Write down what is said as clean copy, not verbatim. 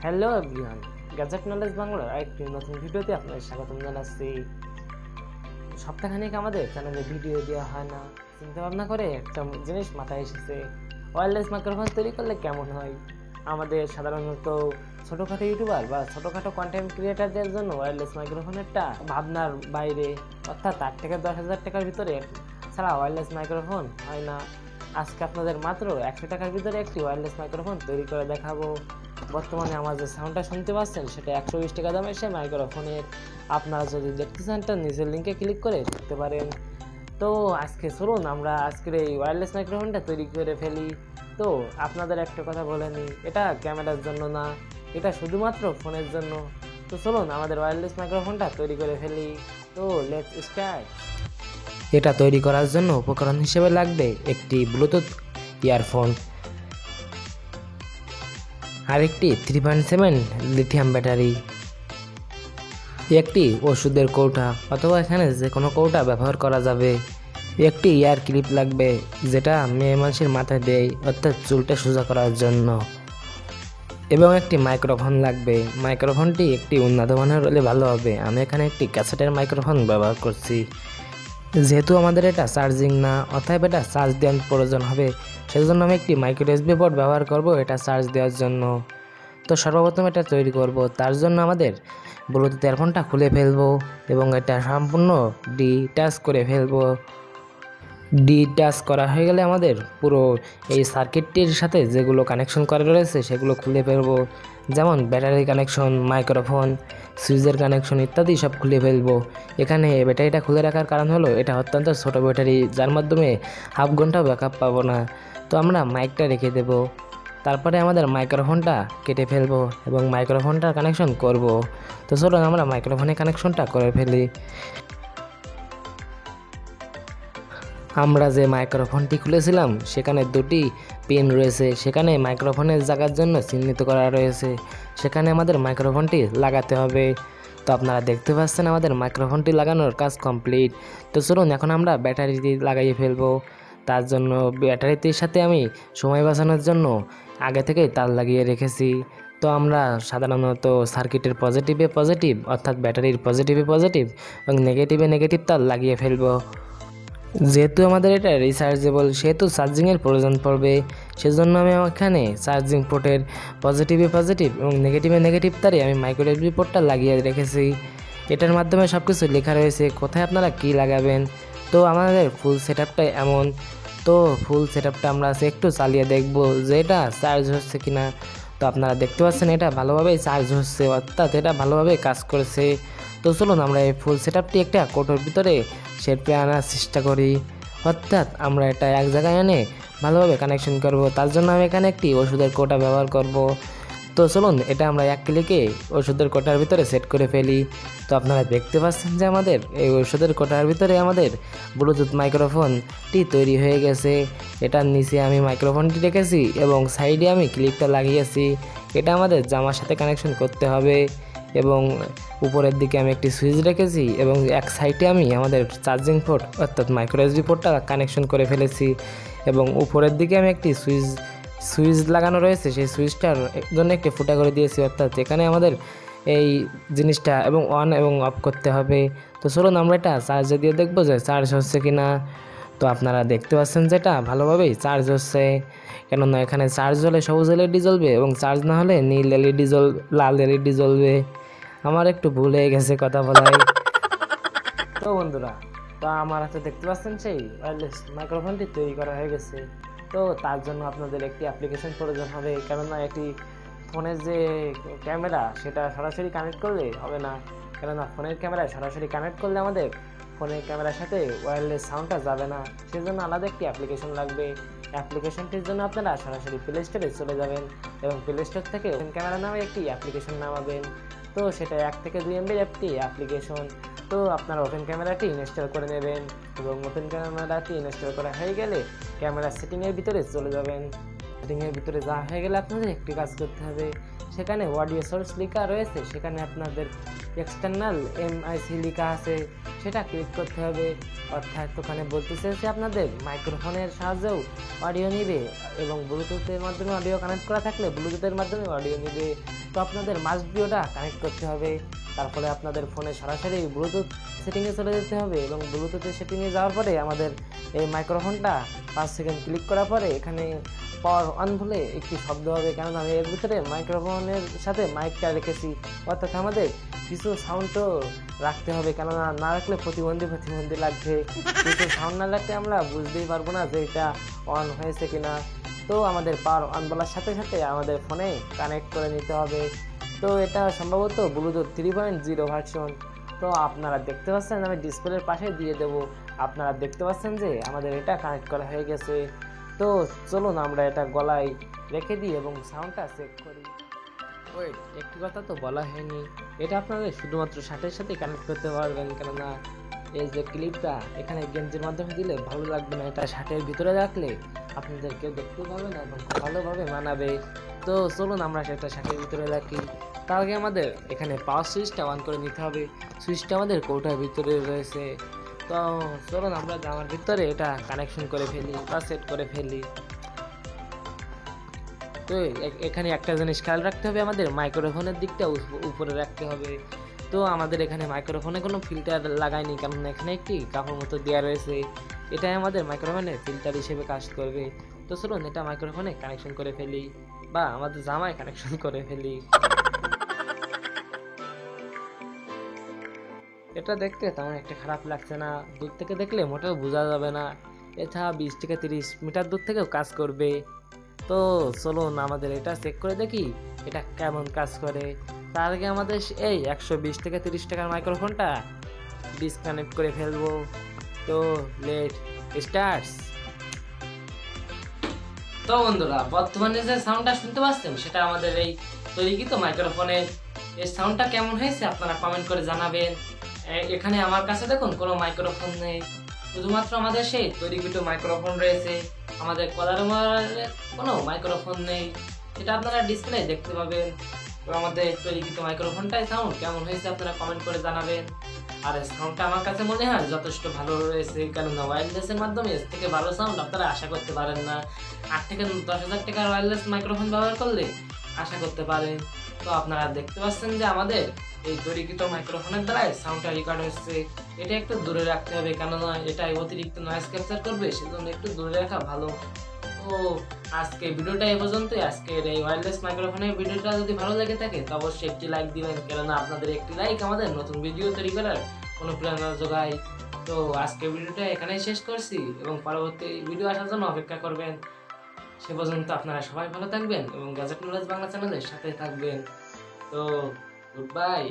Hello everyone, gadget knowledge বাংলার আরেকটি নতুন ভিডিওতে আপনাদের স্বাগতম জানাচ্ছি। সপ্তাহখানেক আমাদের চ্যানেলে ভিডিও দেওয়া হয় না, চিন্তা ভাবনা করে একটা জিনিস মাথায় এসেছে, ওয়্যারলেস মাইক্রোফোন তৈরি করলে কেমন হয়। আমাদের সাধারণত ছোটোখাটো ইউটিউবার বা ছোটোখাটো কন্টেন্ট ক্রিয়েটারদের জন্য ওয়্যারলেস মাইক্রোফোনেরটা ভাবনার বাইরে, অর্থাৎ 8 থেকে 10,000 টাকার ভিতরে ছাড়া ওয়্যারলেস মাইক্রোফোন হয় না। আজকে আপনাদের মাত্র 100 টাকার ভিতরে একটি ওয়্যারলেস মাইক্রোফোন তৈরি করে দেখাবো। বর্তমানে আমার যে সাউন্ডটা শুনতে পাচ্ছেন সেটা 120 টাকা দামের সে মাইক্রোফোনের। আপনারা যদি দেখতে চান তো নিচের লিঙ্কে ক্লিক করে দেখতে পারেন। তো আজকে চলুন আমরা আজকের এই ওয়্যারলেস মাইক্রোফোনটা তৈরি করে ফেলি। তো আপনাদের একটা কথা বলে নিই, এটা ক্যামেরার জন্য না, এটা শুধুমাত্র ফোনের জন্য। তো চলুন আমাদের ওয়্যারলেস মাইক্রোফোনটা তৈরি করে ফেলি। তো লেটস স্টার্ট। এটা তৈরি করার জন্য উপকরণ হিসেবে লাগবে একটি ব্লুটুথ ইয়ারফোন, আরেকটি 3.7 লিথিয়াম ব্যাটারি, একটি ওষুধের কৌটা অথবা এখানে যে কোনো কৌটা ব্যবহার করা যাবে, একটি ইয়ার ক্লিপ লাগবে যেটা মেয়ে মানুষের মাথায় দেয় অর্থাৎ চুলটা সোজা করার জন্য, এবং একটি মাইক্রোফোন লাগবে। মাইক্রোফোনটি একটি উন্নত মানের হলে ভালো হবে। আমি এখানে একটি ক্যাসেটের মাইক্রোফোন ব্যবহার করছি, যেহেতু আমাদের এটা চার্জিং না, অতএব এটা চার্জ দেওয়ার প্রয়োজন হবে, সেজন্য আমি একটি মাইক্রো এসবি পোর্ট ব্যবহার করব এটা চার্জ দেওয়ার জন্য। তো সর্বপ্রথম এটা তৈরি করব, তার জন্য আমাদের ব্লুটুথ ইয়ারফোনটা খুলে ফেলবো এবং এটা সম্পূর্ণ ডিটাচ করে ফেলবো। ডিটাচ করা হয়ে গেলে আমাদের পুরো এই সার্কিটটির সাথে যেগুলো কানেকশন করা রয়েছে সেগুলো খুলে ফেলবো, যেমন ব্যাটারি কানেকশন, মাইক্রোফোন, সুইচের কানেকশন ইত্যাদি সব খুলে ফেলবো। এখানে ব্যাটারিটা খুলে রাখার কারণ হলো এটা অত্যন্ত ছোট ব্যাটারি, যার মাধ্যমে হাফ ঘন্টা ব্যাকআপ পাবো না। তো আমরা মাইকটা রেখে দেব, তারপরে আমাদের মাইক্রোফোনটা কেটে ফেলবো এবং মাইক্রোফোনটা কানেকশন করব। তো চলুন আমরা মাইক্রোফোনে কানেকশনটা করে ফেলি। আমরা যে মাইক্রোফোনটি খুলেছিলাম সেখানে দুটি পিন রয়েছে, সেখানে মাইক্রোফোনের জায়গার জন্য চিহ্নিত করা রয়েছে, সেখানে আমাদের মাইক্রোফোনটি লাগাতে হবে। তো আপনারা দেখতে পাচ্ছেন আমাদের মাইক্রোফোনটি লাগানোর কাজ কমপ্লিট। তো চলুন এখন আমরা ব্যাটারিটি লাগাইয়ে ফেলবো। তার জন্য ব্যাটারিটির সাথে আমি সময় বাঁচানোর জন্য আগে থেকেই তার লাগিয়ে রেখেছি। তো আমরা সাধারণত সার্কিটের পজিটিভে পজিটিভ অর্থাৎ ব্যাটারির পজিটিভে পজিটিভ এবং নেগেটিভে নেগেটিভ তার লাগিয়ে ফেলবো। যেহেতু আমাদের এটা রিচার্জেবল সেহেতু চার্জিংয়ের প্রয়োজন পড়বে, সেজন্য আমি এখানে চার্জিং পোর্টের পজিটিভে পজিটিভ এবং নেগেটিভে নেগেটিভ তারে আমি মাইক্রো এসবি পোর্টটা লাগিয়ে রেখেছি। এটার মাধ্যমে সব কিছু লেখা রয়েছে কোথায় আপনারা কি লাগাবেন। তো আমাদের ফুল সেটআপটা এমন। তো ফুল সেটআপটা আমরা একটু চালিয়ে দেখব যে এটা চার্জ হচ্ছে কিনা। তো আপনারা দেখতে পাচ্ছেন এটা ভালোভাবে চার্জ হচ্ছে, অর্থাৎ এটা ভালোভাবে কাজ করেছে। তো চলুন আমরা এই ফুল সেটআপটি একটা কোটোর ভিতরে শেপে আনার চেষ্টা করি, অর্থাৎ আমরা এটা এক জায়গায় এনে ভালোভাবে কানেকশন করব। তার জন্য আমি এখানে একটি ওষুধের কোটা ব্যবহার করব। তো চলুন এটা আমরা এক ক্লিকে ওষুধের কোটার ভিতরে সেট করে ফেলি। তো আপনারা দেখতে পাচ্ছেন যে আমাদের এই ওষুধের কোটার ভিতরে আমাদের ব্লুটুথ মাইক্রোফোনটি তৈরি হয়ে গেছে। এটার নিচে আমি মাইক্রোফোনটি রেখেছি এবং সাইডে আমি ক্লিপটা লাগিয়েছি। এটা আমাদের জামার সাথে কানেকশন করতে হবে এবং উপরের দিকে আমি একটি সুইচ রেখেছি এবং এক সাইডে আমি আমাদের চার্জিং পোর্ট অর্থাৎ মাইক্রো এসবি পোর্টটা কানেকশন করে ফেলেছি এবং উপরের দিকে আমি একটি সুইচ লাগানো রয়েছে, সেই সুইচটার জন্য একটি ফুটা করে দিয়েছি, অর্থাৎ এখানে আমাদের এই জিনিসটা এবং অন এবং অফ করতে হবে। তো চলুন আমরা এটা চার্জে দিয়ে দেখবো যে চার্জ হচ্ছে কি না। তো আপনারা দেখতে পাচ্ছেন যে এটা ভালোভাবেই চার্জ হচ্ছে, কেননা এখানে চার্জ হলে সবুজ এলইডি জ্বলবে এবং চার্জ না হলে নীল এলইডি লাল এলইডি জ্বলবে। আমার একটু ভুল হয়ে গেছে কথা বলাই। তো বন্ধুরা, তো আমার হাতে দেখতে পাচ্ছেন সেই ওয়্যারলেস মাইক্রোফোনটি তৈরি করা হয়ে গেছে। তো তার জন্য আপনাদের একটি অ্যাপ্লিকেশন প্রয়োজন হবে, কেননা একটি ফোনের যে ক্যামেরা সেটা সরাসরি কানেক্ট করলে হবে না, কেননা ফোনের ক্যামেরায় সরাসরি কানেক্ট করলে আমাদের ফোনের ক্যামেরার সাথে ওয়্যারলেস সাউন্ডটা যাবে না, সেজন্য আলাদা একটি অ্যাপ্লিকেশন লাগবে। অ্যাপ্লিকেশনটির জন্য আপনারা সরাসরি প্লে স্টোরে চলে যাবেন এবং প্লে স্টোর থেকে ওপেন ক্যামেরা নামে একটি অ্যাপ্লিকেশন নামাবেন। তো সেটা 1 থেকে 2 MBর একটি অ্যাপ্লিকেশন। তো আপনারা ওপেন ক্যামেরাটি ইনস্টল করে নেবেন এবং ওপেন ক্যামেরাটি ইনস্টল করা হয়ে গেলে ক্যামেরা সেটিংয়ের ভিতরে চলে যাবেন। সেটিংয়ের ভিতরে যাওয়া হয়ে গেলে আপনাদের একটি কাজ করতে হবে, সেখানে অডিও সোর্স লেখা রয়েছে, সেখানে আপনাদের এক্সটার্নাল এমআইসি লেখা আছে, সেটা ক্লিক করতে হবে। অর্থাৎ ওখানে বলতে চাইছে আপনাদের মাইক্রোফোনের সাহায্যেও অডিও নিবে এবং ব্লুটুথের মাধ্যমে অডিও কানেক্ট করা থাকলে ব্লুটুথের মাধ্যমে অডিও নিবে। তো আপনাদের মাস্ট বি ওটা কানেক্ট করতে হবে। তারপরে আপনাদের ফোনে সরাসরি ব্লুটুথ সেটিংয়ে চলে যেতে হবে এবং ব্লুটুথের সেটিংয়ে যাওয়ার পরে আমাদের এই মাইক্রোফোনটা 5 সেকেন্ড ক্লিক করার পরে এখানে পাওয়ার অন বলে একটি শব্দ হবে, কারণ আমি এর ভিতরে মাইক্রোফোনের সাথে মাইকটা রেখেছি। অর্থাৎ আমাদের কিছু সাউন্ডও রাখতে হবে, কেননা না রাখলে প্রতিবন্ধী লাগবে। কিছু সাউন্ড না রাখলে আমরা বুঝতেই পারবো না যে এটা অন হয়েছে কিনা। তো আমাদের পাওয়ার অন বলার সাথে সাথে আমাদের ফোনে কানেক্ট করে নিতে হবে। তো এটা সম্ভবত ব্লুটুথ 3.0 ভার্সন। তো আপনারা দেখতে পাচ্ছেন, আমি ডিসপ্লের পাশে দিয়ে দেব, আপনারা দেখতে পাচ্ছেন যে আমাদের এটা কানেক্ট করা হয়ে গেছে। তো চলুন আমরা এটা গলায় রেখে দিই এবং সাউন্ডটা চেক করি। ওয়েট, একটি কথা তো বলা হয়নি, এটা আপনাদের শুধুমাত্র শার্টের সাথে কানেক্ট করতে পারবেন, কেননা এই যে ক্লিপটা এখানে গেঞ্জির মাধ্যমে দিলে ভালো লাগবে না, এটা শার্টের ভিতরে রাখলে আপনাদের কেউ দেখতে পাবে না এবং ভালোভাবে মানাবে। তো চলুন আমরা সেটা শার্টের ভিতরে রাখি। তার আগে আমাদের এখানে পাওয়ার সুইচটা অন করে নিতে হবে। সুইচটা আমাদের কৌটার ভিতরে রয়েছে। তো চলুন আমরা জামার ভিতরে এটা কানেকশন করে ফেলি বা সেট করে ফেলি। তো এখানে একটা জিনিস খেয়াল রাখতে হবে, আমাদের মাইক্রোফোনের দিকটা উপরে রাখতে হবে। তো আমাদের এখানে মাইক্রোফোনে কোনো ফিল্টার লাগাইনি, কারণ এখানে একটি কাপড় মতো দেওয়া রয়েছে, এটাই আমাদের মাইক্রোফোনে ফিল্টার হিসেবে কাজ করবে। তো চলুন এটা মাইক্রোফোনে কানেকশন করে ফেলি বা আমাদের জামায় কানেকশন করে ফেলি। এটা দেখতে তেমন একটা খারাপ লাগছে না, দূর থেকে দেখলে মোটেও বোঝা যাবে না, এছাড়া 20 থেকে 30 মিটার দূর থেকেও কাজ করবে। তো চলুন আমাদের এটা চেক করে দেখি এটা কেমন কাজ করে। তার আগে আমাদের এই 120 থেকে 30 টাকার মাইক্রোফোনটা ডিসকানেক্ট করে ফেলবো। তো লেট স্টার্টস। তো বন্ধুরা, বর্তমানে যে সাউন্ডটা শুনতে পাচ্ছেন সেটা আমাদের এই তৈরিকৃত মাইক্রোফোনের। এই সাউন্ডটা কেমন হয়েছে আপনারা কমেন্ট করে জানাবেন। এখানে আমার কাছে দেখুন কোনো মাইক্রোফোন নেই, শুধুমাত্র আমাদের সেই তৈরিকৃত মাইক্রোফোন রয়েছে, আমাদের কলার কোনো মাইক্রোফোন নেই, সেটা আপনারা ডিসপ্লে দেখতে পাবেন। তো আমাদের তৈরিকৃত মাইক্রোফোনটাই সাউন্ড কেমন হয়েছে আপনারা কমেন্ট করে জানাবেন। আর সাউন্ডটা আমার কাছে মনে হয় যথেষ্ট ভালো রয়েছে, কারণ ওয়্যারলেসের মাধ্যমে এর থেকে ভালো সাউন্ড আপনারা আশা করতে পারেন না। 8 থেকে 10,000 টাকার ওয়্যারলেস মাইক্রোফোন ব্যবহার করলে আশা করতে পারেন। তো আপনারা দেখতে পাচ্ছেন যে আমাদের এই তৈরিকৃত মাইক্রোফোনের দ্বারাই সাউন্ডটা রেকর্ড হচ্ছে। এটা একটু দূরে রাখতে হবে, কেননা এটা অতিরিক্ত নয়েজ ক্যাপচার করবে, সেজন্য একটু দূরে রাখা ভালো। তো আজকে ভিডিওটা এই পর্যন্তই। আজকের এই ওয়্যারলেস মাইক্রোফোনের ভিডিওটা যদি ভালো লেগে থাকে তো অবশ্যই একটি লাইক দিবেন, কেননা আপনাদের একটি লাইক আমাদের নতুন ভিডিও তৈরি করার অনুপ্রেরণা যোগায়। তো আজকে ভিডিওটা এখানেই শেষ করছি এবং পরবর্তী ভিডিও আসার জন্য অপেক্ষা করবেন। সে পর্যন্ত আপনারা সবাই ভালো থাকবেন এবং গ্যাজেট নলেজ বাংলা চ্যানেলের সাথে থাকবেন। তো গুড বাই।